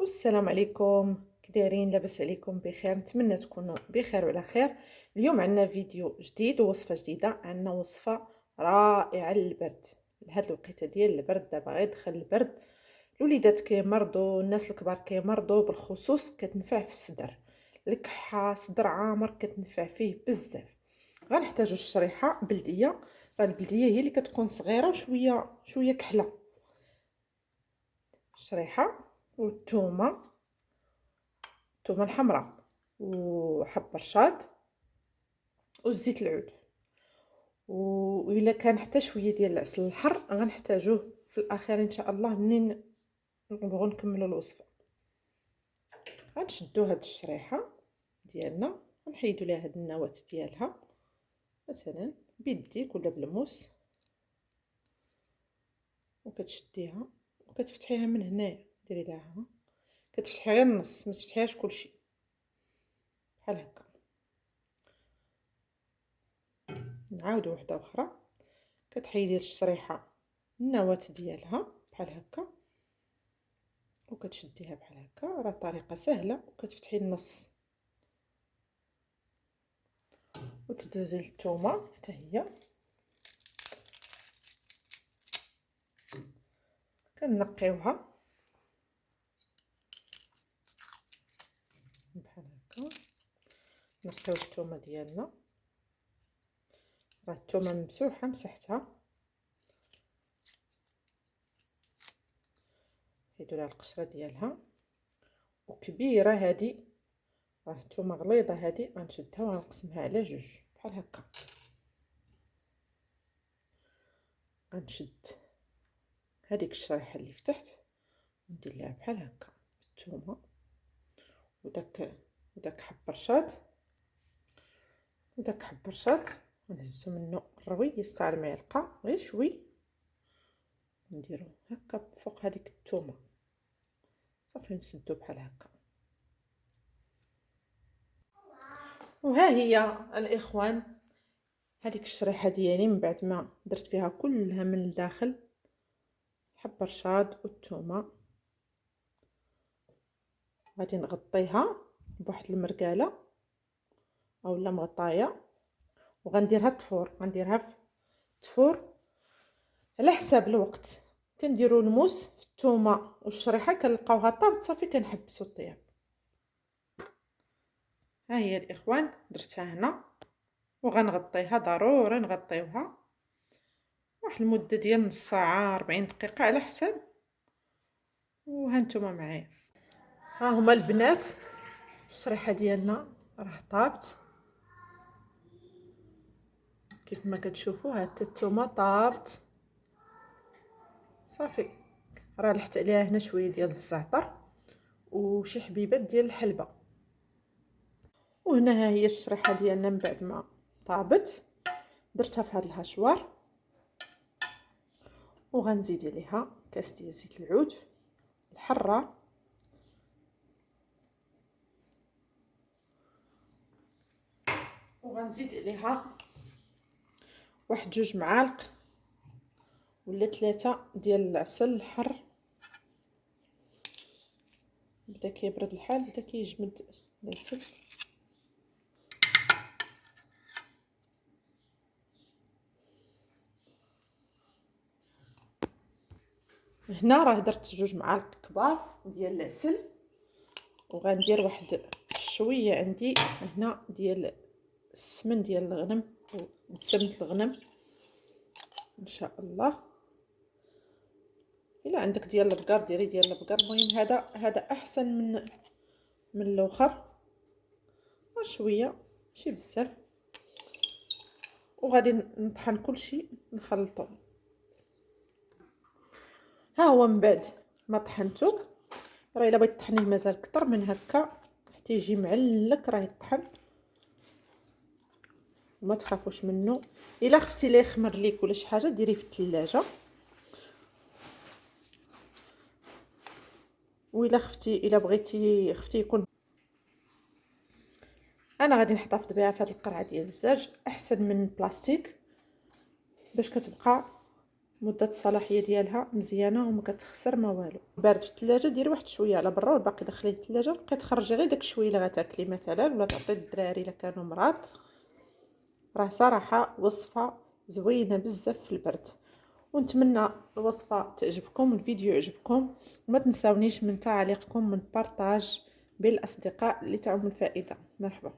والسلام عليكم، كي دايرين؟ لاباس عليكم بخير؟ نتمنى تكونوا بخير وعلى خير. اليوم عندنا فيديو جديد ووصفه جديده. عندنا وصفه رائعه للبرد، لهاد الوقيته ديال البرد. دابا غير دخل البرد، الوليدات كيمرضوا، الناس الكبار كيمرضوا، بالخصوص كتنفع في الصدر، الكحه، صدر عامر كتنفع فيه بزاف. غنحتاجو الشريحه بلديه، فالبلديه هي اللي كتكون صغيره وشويه شويه كحله. الشريحه والثومه، الثومه الحمراء وحب رشاد وزيت العود، وإلا كان حتى شويه ديال العسل الحر غنحتاجوه في الاخير ان شاء الله منين نبغوا نكملوا الوصفه. غنشدو هاد الشريحه ديالنا، غنحيدوا ليها هاد النواه ديالها مثلا بيديك ولا بالموس، وكتشديها وكتفتحيها من هنايا. ديري لها كتفتحي غير النص، ما تفتحيهاش كلشي بحال هكا. نعاودو وحده اخرى، كتحيدي الشريحه النواه ديالها بحال هكا وكتشديها بحال هكا. راه طريقه سهله، وكتفتحي النص وتدوزي للثومه حتى هي كنقيوها بحال هكا. نقيو الثومه ديالنا، راه الثومه ممسوحه مسحتها، نحيدو لها القشره ديالها. وكبيره هذه، راه الثومه غليظه هذه، غنشدها وغنقسمها على جوج بحال هكا. غنشد هذيك الشريحه اللي فتحت وندير لها بحال هكا الثومه وداك حب رشاد نهزو منه الرويس تاع المعلقه غير شوي، نديرو هكا فوق هذيك الثومه صافي، نسدو بحال هكا. وها هي الاخوان هذيك الشريحه ديالي من بعد ما درت فيها كلها من الداخل حب رشاد والثومه. غادي نغطيها بواحد المرقاله اولا مغطايه، وغنديرها تفور. غنديرها في تفور على حساب الوقت. كنديرو الموس في الثومه والشريحه كنلقاوها طابت صافي كنحبسوا الطياب. ها هي الاخوان درتها هنا، وغنغطيها ضروري نغطيوها واحد المده ديال نص ساعه 40 دقيقه على حساب. وها نتوما معايا، ها هما البنات، الشريحه ديالنا راه طابت كيف ما كتشوفوا. ها حتى الثومه طابت صافي. راه لحت عليها هنا شويه ديال الزعتر وشي حبيبات ديال الحلبه. وهنا ها هي الشريحه ديالنا من بعد ما طابت، درتها في هذا الهشوار، وغنزيد عليها كاس ديال زيت العود الحاره، وغنزيد عليها واحد جوج معالق ولا 3 ديال العسل الحر. بدا كيبرد الحال، بدا كيجمد العسل. هنا راه درت جوج معالق كبار ديال العسل، وغندير واحد شويه عندي هنا ديال السمن ديال الغنم سمنه الغنم ان شاء الله. الا عندك ديال البقر ديري ديال البقر، المهم هذا احسن من الاخر شويه ماشي بزاف. وغادي نطحن كلشي نخلطو. ها هو من بعد ما طحنتو، راه الا بغيت تطحنيه مازال اكثر من هكا حتى يجي معلك راه يطحن، وما تخافوش منه. الا خفتي ليه يخمر ليك ولا شي حاجه ديريه في الثلاجه، والا خفتي الا بغيتي خفتي يكون. انا غادي نحتفظ بها في هذه القرعه ديال الزاج احسن من البلاستيك باش كتبقى مده الصلاحيه ديالها مزيانه وما كتخسر ما والو. بارد في الثلاجه ديري واحد شويه على برا والباقي دخليه الثلاجه، بقيت تخرجي غير داك الشويه اللي غتاكلي مثلا ولا تعطي للدراري الا كانوا مرض. راه صراحه وصفه زوينه بزاف في البرد، ونتمنى الوصفه تعجبكم والفيديو يعجبكم، وما تنساونيش من تعليقكم من بارطاج بين الاصدقاء اللي تعم الفائده. مرحبا.